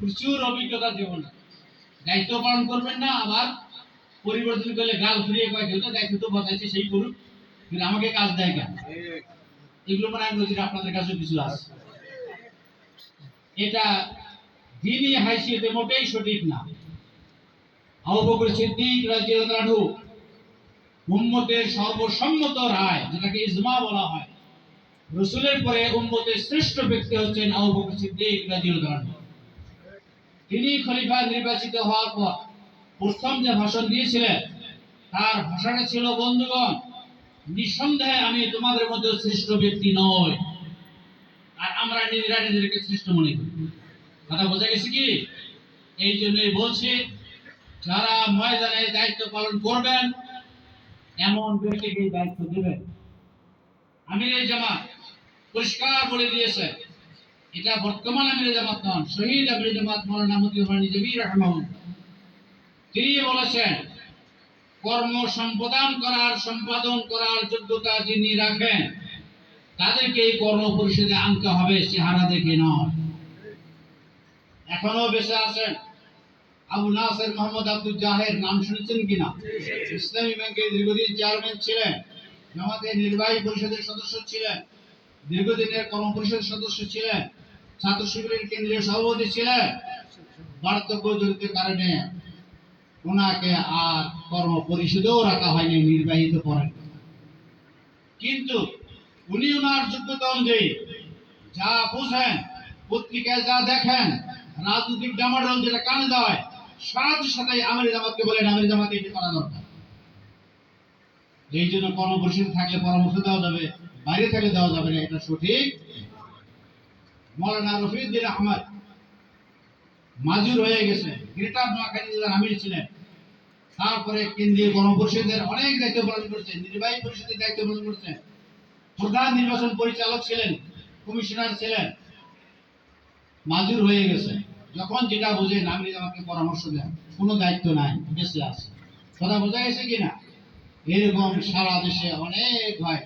প্রচুর অভিজ্ঞতা জীবনে। দায়িত্ব পালন করবেন না, আবার পরিবর্তন করলে গাল ফিরিয়ে কয় যেহেতু দায়িত্ব তো বসাইছে সেই করুক, কিন্তু আমাকে কাজ দেয় কেন? এগুলো মানে আমি বলছি আপনাদের কাছে কিছু আছে। এটা দ্বীনি হাইসিয়তে মোটেই সঠিক না। আবু বকর সিদ্দিক রাদিয়াল্লাহু আনহু উম্মতের সর্বসম্মত রায়, যেটাকে ইজমা বলা হয়, রাসূলের পরে উম্মতের শ্রেষ্ঠ ব্যক্তি হচ্ছেন আবু বকর সিদ্দিক রাদিয়াল্লাহু আনহু। তিনি খলিফা নির্বাচিত হওয়ার পর প্রথম যে ভাষণ দিয়েছিলেন, তার ভাষণে ছিল, বন্ধুগণ, নিঃসন্দেহে আমি তোমাদের মধ্যে শ্রেষ্ঠ ব্যক্তি নই, আর আমরা নিজেরা নিজেদেরকে শ্রেষ্ঠ মনে করি। কথা বোঝা গেছে কি? এই জন্যই বলছি, যারা ময়দানে দায়িত্ব পালন করবেন এমন ব্যক্তিকে দায়িত্ব দেবেন। আমিরে জামাত পরিষ্কার বলে দিয়েছে, এটা বর্তমান আমিরে জামাত নন, শহীদ আমিরে জামাত মাওলানা মতিউর নিজামী রাহমাহুল্লাহ। তিনি বলেছেন, কর্ম সম্পাদন করার যোগ্যতা যিনি রাখেন তাদেরকে এই কর্ম পরিষদে আনতে হবে, চেহারা দেখে নয়। এখনো বেঁচে আছেন আবু নাসের মোহাম্মদ আব্দুল জাহের, নাম শুনেছেন কিনা? ইসলামী ব্যাংকের দীর্ঘদিন চেয়ারম্যান ছিলেন, জামাতের নির্বাহী পরিষদের সদস্য ছিলেন, দীর্ঘদিনের কর্ম পরিষদের সদস্য ছিলেন, ছাত্র শিবিরের কেন্দ্রীয় সভাপতি ছিলেন। বার্ধক্যজনিত কারণে ওনাকে আর কর্ম পরিষদেও রাখা হয়নি, নির্বাহিত করেন। কিন্তু উনি ওনার যোগ্যতা অনুযায়ী যা বুঝেন, পত্রিকায় যা দেখেন, রাজনৈতিক ডামাডোল যেটা কানে দেয়, সাথে সাথে আমিরে জামাতকে বলেন আমিরে জামাতকে এটা করা দরকার। এই জন্য কর্ম পরিষদে থাকলে পরামর্শ দেওয়া যাবে, বাইরে থাকলে দেওয়া যাবে না, এটা সঠিক। মাওলানা রফিউদ্দিন আহমদ মাজুর হয়ে গেছে, গ্রেটার নোয়াখালী জেলার আমির ছিলেন, তারপরে কেন্দ্রীয় কর্ম পরিষদের অনেক দায়িত্ব পালন করেছেন, নির্বাহী পরিষদের দায়িত্ব পালন করেছেন, প্রধান নির্বাচন পরিচালক ছিলেন, কমিশনার ছিলেন, মাজুর হয়ে গেছে। যখন যেটা বোঝেন আমিরে জামাতকে পরামর্শ দেন, কোনো দায়িত্ব নাই, বেঁচে আছে। কথা বোঝা গেছে কিনা? এরকম সারা দেশে অনেক ভাই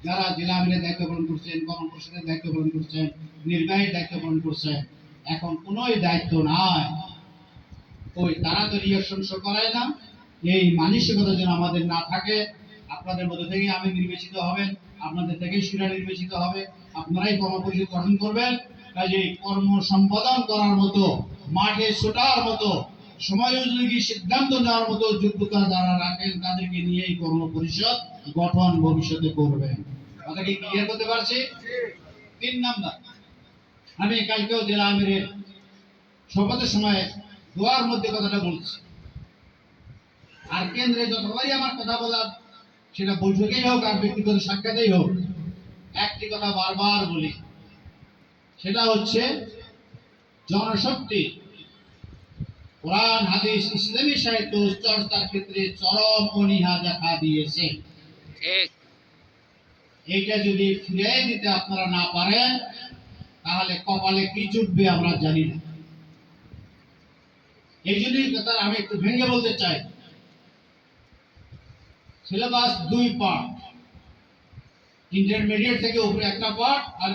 যারা জেলা আমিরের দায়িত্ব পালন করছেন, কর্ম পরিষদের দায়িত্ব পালন করছেন, নির্বাহীর দায়িত্ব পালন করছেন, এখন কোনো দায়িত্ব নাই। ওই তারা তো রিয়াকশন শো করায় না। এই মানসিকতা যেন আমাদের না থাকে। আপনাদের মধ্যে থেকে আমি নির্বাচিত হবেন, আপনাদের থেকেই সুরা নির্বাচিত হবে, আপনারাই কর্ম পরিষদ গঠন করবেন। কাজে কর্ম সম্পাদন করার মতো, মাঠে ছোটার মতো, সময়োপযোগী সিদ্ধান্ত নেওয়ার মতো যোগ্যতা যারা রাখেন তাদেরকে নিয়েই কর্ম পরিষদ গঠন ভবিষ্যতে করবেন। কথা কি ক্লিয়ার করতে পারছি? 3 নাম্বার, আমি কালকেও জেলা আমিরের শপথের সময় দোয়ার মধ্যে কথাটা বলছি, আর কেন্দ্রে যতবারই আমার কথা বলার, সেটা বৈঠকেই হোক আর ব্যক্তিগত সাক্ষাতেই হোক, একটি কথা বারবার বলি, সেটা হচ্ছে জনশক্তি, কোরআন হাদিস ইসলামী সাহিত্য চর্চার ক্ষেত্রে চরম অনীহা দেখা দিয়েছে। এইটা যদি ফিরিয়ে দিতে আপনারা না পারেন, তাহলে কপালে কি জুটবে আমরা জানি না। এই জন্যই কথা আমি একটু ভেঙে বলতে চাই। সিলেবাস 2 পার্ট, ইন্টারমিডিয়েট থেকে উপরে একটা পার্ট, আর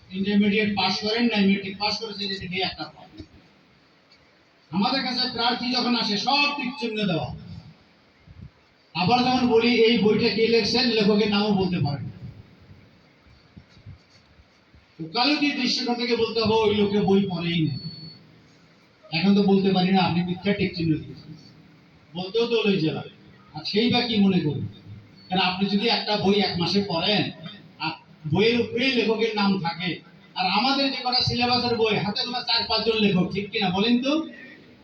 ইন্টারমিডিয়েট পাস করেন না, মেট্রিক পাস করেছে সেদিকে একটা পার্ট। আমাদের কাছে প্রার্থী যখন আসে সব টিক চিহ্ন দেওয়া। আবার যখন বলি এই বইটা কে লিখছেন, লেখকের নামও বলতে পারেন। ওকালতি দৃষ্টিকোণ থেকে বলতে হবে ওই লোকে বই পড়েই না। এখন তো বলতে পারি না আপনি মিথ্যা টিক চিহ্ন দিয়েছেন, বলতেও তো লই যাবে। আর সেই বা কি মনে করুন, কারণ আপনি যদি একটা বই 1 মাসে পড়েন আর বইয়ের উপরেই লেখকের নাম থাকে, আর আমাদের যে কটা সিলেবাসের বই হাতে গোনা 4-5 জন লেখক, ঠিক কিনা বলেন তো?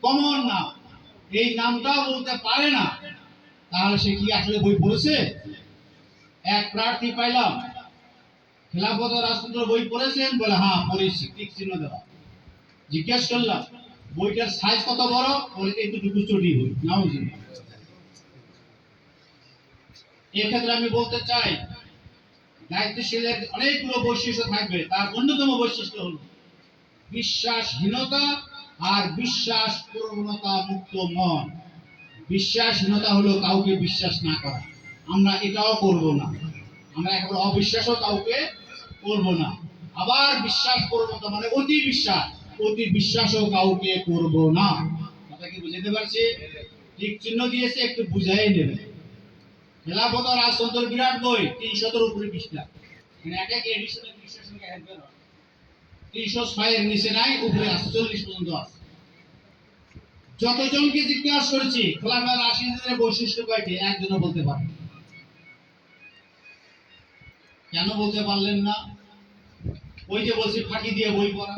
কমন নাম, এই নামটাও বলতে পারে না, তাহলে সে কি আসলে বই পড়েছে? এক প্রার্থী পাইলাম, খেলাফত ও রাজতন্ত্র বই পড়েছেন, বলে হ্যাঁ পড়েছি, টিক চিহ্ন দেওয়া। জিজ্ঞেস করলাম বইটার সাইজ কত বড়, বলে এইটুকু চটি বই। নাও জিনিস এক্ষেত্রে আমি বলতে চাই, দায়িত্বশীলের অনেকগুলো বৈশিষ্ট্য থাকবে, তার অন্যতম বৈশিষ্ট্য হল বিশ্বাসহীনতা আর বিশ্বাস প্রবণতা মুক্ত মন। বিশ্বাসহীনতা হলো কাউকে বিশ্বাস না করা, আমরা এটাও করব না, আমরা একেবারে অবিশ্বাসও কাউকে করব না। আবার বিশ্বাস প্রবণতা মানে অতি বিশ্বাস, অতি বিশ্বাসও কাউকে করব না। কথা কি বুঝতে পারছি? ঠিক চিহ্ন দিয়েছে, একটু বুঝাই নেবে। খেলাফত আর রাজতন্ত্র বিরাট বই, 300 উপরে পৃষ্ঠা, মানে এক এক এডিশনের পৃষ্ঠার সংখ্যা একবার 306 এর নিচে নাই, উপরে 40 পর্যন্ত আছে। যতজনকে জিজ্ঞাসা করেছি খোলাফায়ে রাশিদুনের বৈশিষ্ট্য কয়টি, একজনও বলতে পারে। কেন বলতে পারলেন না? ওই যে বলছি ফাঁকি দিয়ে বই পড়া।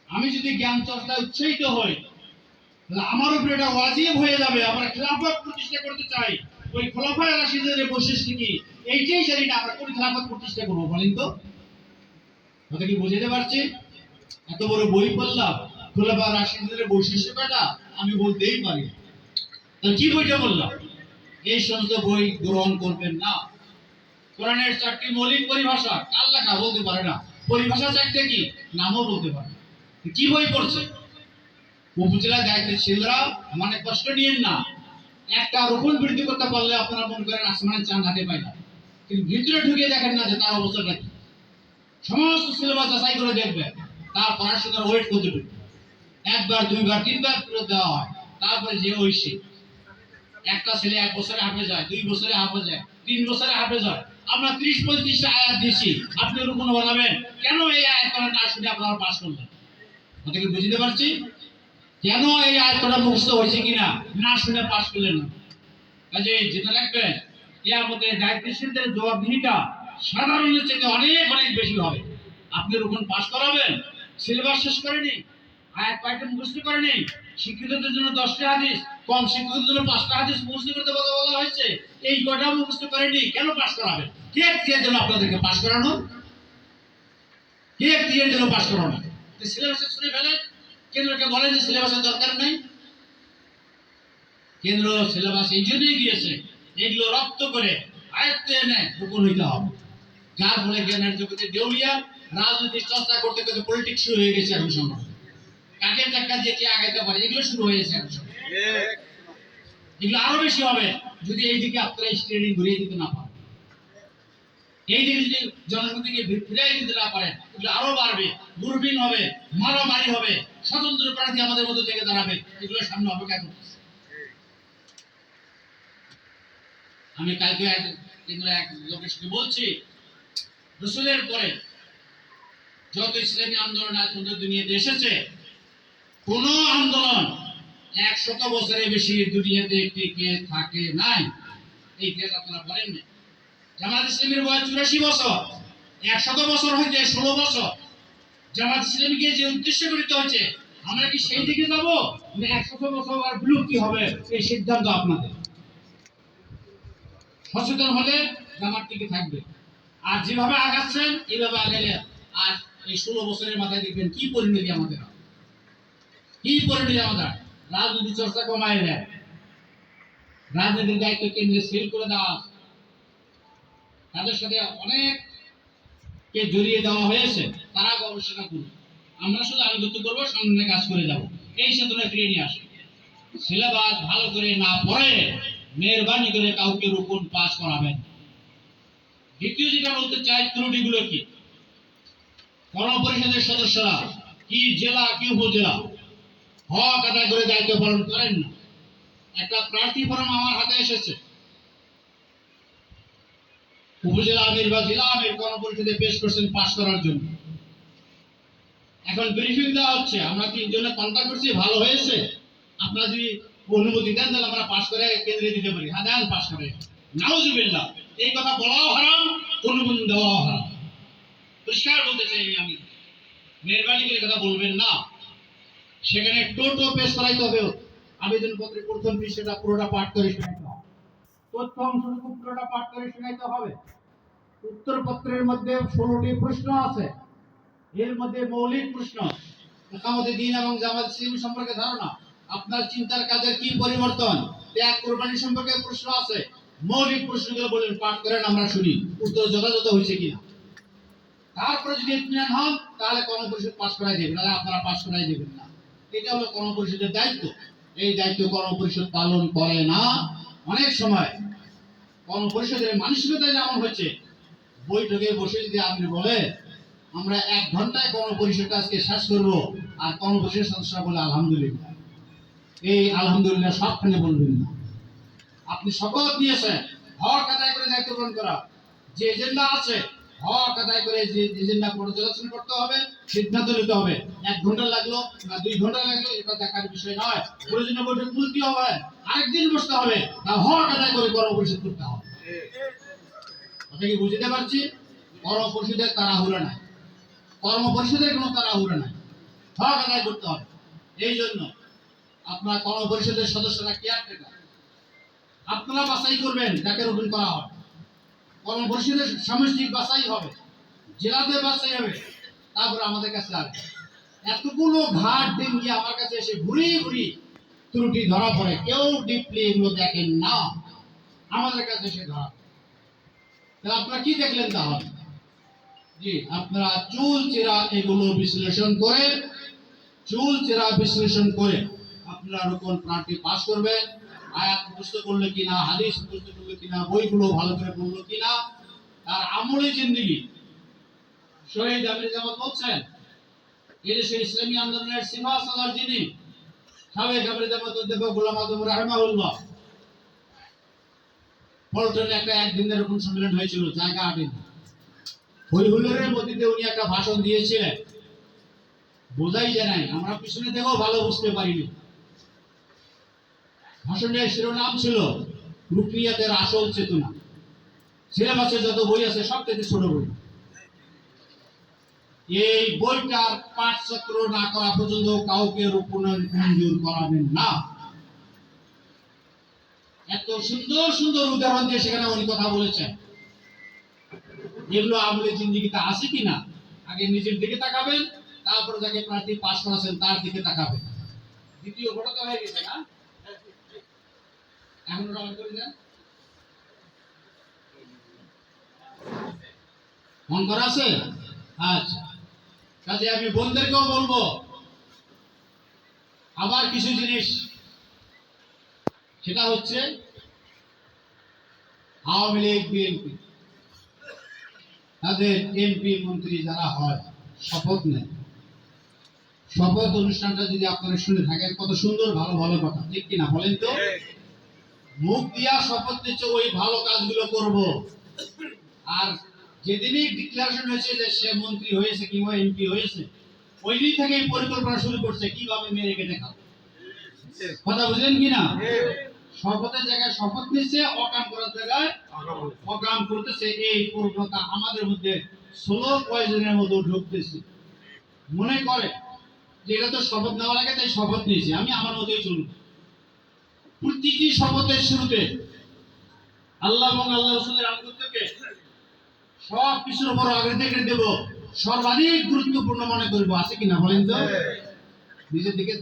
আমি যদি জ্ঞান চর্চায় উৎসাহিত হই, তাহলে আমার উপরে এটা ওয়াজিব হয়ে যাবে। আমরা খেলাফত প্রতিষ্ঠা করতে চাই, ওই খোলাফায়ে রাশিদুনের বৈশিষ্ট্য কি, এইটাই জানি না, আমরা কোন খেলাফত প্রতিষ্ঠা করবো বলেন তো? কথা কি বুঝতে পারছি? এত বড় বই পড়লাম, খোলাফায়ে রাশিদুনের বৈশিষ্ট্য কয়টা আমি বলতেই পারি। তাহলে কি বইটা বললাম? এই সমস্ত বই গ্রহণ করবেন না। কোরআনের 4টি মৌলিক পরিভাষা কার লেখা বলতে পারে না, পরিভাষা 4টে কি নামও বলতে পারে। কি বই পড়ছে? উপজেলা দায়িত্বশীলরা মানে কষ্ট নিয়েন না, একটা রোপণ বৃদ্ধি করতে পারলে আপনারা মনে করেন আসমানের চাঁদ হাতে পাই না, কিন্তু ভিতরে ঢুকে দেখেন না যে তার অবস্থাটা কি। সমস্ত সিলেবাস যাচাই করে দেখবেন তার পড়াশোনার ওয়েট কতটুকু। একবার, দুইবার, তিনবার ফেরত দেওয়া হয়, তারপরে যে ঐশী একটা ছেলে 1 বছরে হাফেজ হয়, 2 বছরে হাফেজ হয়, 3 বছরে হাফেজ হয়। আমরা 30-35টা আয়াত দিয়েছি, আপনি রুকুন বানাবেন, কেন এই আয়াতটা না শুনে আপনারা পাস করলেন? কথা কি বুঝতে পারছি? কেন এই আয়াতটা মুখস্থ হয়েছে কিনা না শুনে পাস করলেন না? কাজে যেটা রাখবেন, কিয়ামতের দায়িত্বশীলদের জবাবদিহিতা সাধারণের চেয়ে অনেক অনেক বেশি হবে। আপনি রুকুন পাস করাবেন, সিলেবাস শেষ করেনি, আয়াত কয়েকটা মুখস্থ করেনি, শিক্ষিতদের জন্য 10টা হাদিস, কম শিক্ষিতদের জন্য 5টা হাদিস মুখস্থ করতে বলা হয়েছে, এই কয়টা মুখস্থ করেনি, কেন পাস করাবেন? কে এখতিয়ার জন্য আপনাদেরকে পাস করানো? কে এখতিয়ার জন্য পাস করানো? সিলেবাসে শুনে ফেলেন, কেন্দ্রকে বলেন যে সিলেবাসের দরকার নেই। কেন্দ্র সিলেবাস এই জন্যই দিয়েছে, এগুলো রপ্ত করে আয়ত্তে এনে রুকুন হইতে হবে। যার ফলে জ্ঞানের জগতে দেউলিয়া, রাজনৈতিক চর্চা করতে করতে পলিটিক্স শুরু হয়ে গেছে এখন সময়। কাকের টাকা দিয়ে কি আগাইতে পারে, এগুলো শুরু হয়েছে এখন সময়। এগুলো আরো বেশি হবে যদি এইদিকে আপনারা স্ট্রেনিং ঘুরিয়ে দিতে না পারেন, এইদিকে যদি জনগণকে ফিরিয়ে দিতে না পারেন, এগুলো আরো বাড়বে, গ্রুপিং হবে, মারামারি হবে, স্বতন্ত্র প্রার্থী আমাদের মধ্যে থেকে দাঁড়াবে, এগুলো সামনে অপেক্ষা করতেছে। আমি কালকে এক লোকের সাথে বলছি, রসুলের পরে যত ইসলামী আন্দোলন আজ পর্যন্ত দুনিয়াতে এসেছে, কোন আন্দোলন 100 বছরের বেশি দুনিয়াতে টিকে থাকে নাই। এই ইতিহাস আপনারা বলেন না। জামাত ইসলামীর বয়স 84 বছর, 100 বছর হইতে 16 বছর। জামাত ইসলামীকে যে উদ্দেশ্য করিতে হচ্ছে, আমরা কি সেই দিকে যাব না 100 বছর আর বিলুপ্তি হবে, এই সিদ্ধান্ত আপনাদের। সচেতন হলে জামাত টিকে থাকবে, আর যেভাবে আগাচ্ছেন এইভাবে আগাইলে আর এই 16 বছরের মাথায় দেখবেন কি পরিণতি আমাদের, কি পরিণতি আমাদের। রাজনীতি চর্চা কমায় দেয়, রাজনীতির দায়িত্ব কেন্দ্রে সেল করে দেওয়া, তাদের সাথে অনেককে জড়িয়ে দেওয়া হয়েছে, তারা গবেষণা করবে, আমরা শুধু আনুগত্য করবো, সামনে কাজ করে যাব, এই চেতনা ফিরিয়ে নিয়ে আসে। সিলেবাস ভালো করে না পড়ে মেহরবানি করে কাউকে রুকুন পাস করাবেন। দ্বিতীয় যেটা বলতে চাই, ত্রুটিগুলো কি? গণপরিষদের সদস্যরা কি জেলা কি উপজেলা হক আদায় করে দায়িত্ব পালন করেন না। একটা প্রার্থী ফরম আমার হাতে এসেছে, উপজেলা আমির বা জেলা আমির গণপরিষদে পেশ করছেন পাস করার জন্য। এখন ব্রিফিং দেওয়া হচ্ছে, আমরা 3 জনে কন্ট্যাক্ট করছি, ভালো হয়েছে, আপনারা যদি অনুমতি দেন তাহলে আমরা পাস করে কেন্দ্রে দিতে পারি। হ্যাঁ দেন, পাস করে। নাউজুবিল্লাহ, এই কথা বলাও হারাম, অনুমোদন দেওয়াও হারাম। পরিষ্কার বলতে চাই আমি, মেহরবানি করে কথা বলবেন না। সেখানে টোটো পেশ করাইতে হবে, আবেদনপত্রের প্রথম পৃষ্ঠাটা পুরোটা পাঠ করে শোনাইতে হবে, তথ্য অংশটুকু পুরোটা পাঠ করে শোনাইতে হবে। উত্তরপত্রের মধ্যে 16টি প্রশ্ন আছে, এর মধ্যে মৌলিক প্রশ্ন, একামতে দ্বীন এবং জামাত ইসলামী সম্পর্কে ধারণা, আপনার চিন্তার কাজের কি পরিবর্তন, ত্যাগ কোরবানি সম্পর্কে প্রশ্ন আছে। মৌলিক প্রশ্নগুলো বলেন, পাঠ করেন, আমরা শুনি উত্তর যথাযথ হয়েছে কিনা। তারপরে যদি ইতমিনান হন তাহলে কর্মপরিষদ পাস করাই দেবেন, নাহলে আপনারা পাস করাই দেবেন না। এটা হলো কর্মপরিষদের দায়িত্ব। এই দায়িত্ব কর্মপরিষদ পালন করে না। অনেক সময় কর্মপরিষদের মানসিকতা যেমন হচ্ছে, বৈঠকে বসে যদি আপনি বলে আমরা 1 ঘন্টায় কর্মপরিষদটা আজকে শেষ করব। আর কর্মপরিষদ সদস্যরা বলে আলহামদুলিল্লাহ। এই আলহামদুলিল্লাহ সবখানে বলবেন না। আপনি শপথ নিয়েছেন হক আদায় করে দায়িত্ব পালন করা। যে এজেন্ডা আছে হক আদায় করে যে এজেন্ডা পর্যালোচনা করতে হবে, সিদ্ধান্ত নিতে হবে। 1 ঘন্টা লাগলো না 2 ঘন্টা লাগলো এটা দেখার বিষয় নয়। প্রয়োজনীয় বৈঠক তুলতে হবে, আরেকদিন বসতে হবে, তা হক আদায় করে কর্মপরিষদ করতে হবে। কথা কি বুঝতে পারছি? কর্মপরিষদের তাড়াহুড়া নাই, কর্মপরিষদের কোনো তাড়াহুড়া নাই, হক আদায় করতে হবে। এই জন্য আপনার কর্মপরিষদের সদস্যরা কেয়ারটেকার, আপনারা বাছাই করবেন যাকে রোপণ করা হয়। কর্মপরিষদের সামষ্টিক বাছাই হবে, জেলাতে বাছাই হবে, তারপরে আমাদের কাছে আসবে। এতগুলো ঘাট ডিঙ্গি আমার কাছে এসে ঘুরি ঘুরি ত্রুটি ধরা পড়ে, কেউ ডিপলি এগুলো দেখেন না, আমাদের কাছে এসে ধরা পড়ে। তাহলে আপনারা কি দেখলেন তাহলে? জি, আপনারা চুল চেরা এগুলো বিশ্লেষণ করে, চুল চেরা বিশ্লেষণ করে আপনারা রোপণ প্ল্যানটি পাস করবেন। আয়াত মুখস্থ করলে কিনা, হাদিস মুখস্থ করলে কিনা, বইগুলো ভালো করে পড়লো কিনা, তার আমলে জিন্দেগি। শহীদ আমির জামাত বলছেন এদেশের ইসলামী আন্দোলনের সীমা সালার যিনি সাবেক আমির জামাত অধ্যাপক গোলাম আজম রাহমাহুল্লাহ, পল্টনে একটা একদিনের রোপণ সম্মেলন হয়েছিল, জায়গা আটেন হইহুল্লোড়ের মধ্যে উনি একটা ভাষণ দিয়েছিলেন, বোঝাই যায় নাই, আমরা পিছনে থেকেও ভালো বুঝতে পারিনি। ভাষণের শিরোনাম ছিল রুকিয়াতের আসল চেতনা। সিলেবাসে যত বই আছে সব থেকে ছোট বই। এই বইটার পাঠচক্র না করা পর্যন্ত কাউকে রোপণের মঞ্জুর করাবেন না। এত সুন্দর সুন্দর উদাহরণ দিয়ে সেখানে উনি কথা বলেছেন। এগুলো আমলে জিন্দিগিতে আছে কিনা আগে নিজের দিকে তাকাবেন, তারপরে যাকে প্রার্থী পাশ করাছেন তার দিকে তাকাবেন। দ্বিতীয় ঘটনা হয়ে গেছে না? এখন রং করে দেন, মন করা আছে? আচ্ছা, কাজে আমি বোনদেরকেও বলবো আবার কিছু জিনিস, সেটা হচ্ছে আওয়ামী লীগ বিএনপি তাদের এমপি মন্ত্রী যারা হয় শপথ নেয়। শপথ অনুষ্ঠানটা যদি আপনারা শুনে থাকেন, কত সুন্দর ভালো ভালো কথা, ঠিক কিনা বলেন তো? মুখ দিয়া শপথ নিচ্ছে ওই ভালো কাজগুলো করব, আর যেদিনই ডিক্লারেশন হয়েছে যে সে মন্ত্রী হয়েছে কিংবা এমপি হয়েছে, ওই দিন থেকে এই পরিকল্পনা শুরু করছে কিভাবে মেরে কেটে খাবে। কথা বুঝলেন কিনা? শপথের জায়গায় শপথ নিচ্ছে, অকাম করার জায়গায় অকাম করতেছে। এই প্রবণতা আমাদের মধ্যে স্লো পয়জনের মতো ঢুকতেছে। মনে করে যে এটা তো শপথ নেওয়া লাগে তাই শপথ নিয়েছে, আমি আমার মতোই চলব। প্রতিটি শপথের শুরুতে আল্লাহ এবং আল্লাহ রাসূলের আনুগত্যকে সব কিছুর উপর অগ্রাধিকার দেব, সর্বাধিক গুরুত্বপূর্ণ মনে করব। আছে কিনা বলেন তো? নিজের দিকে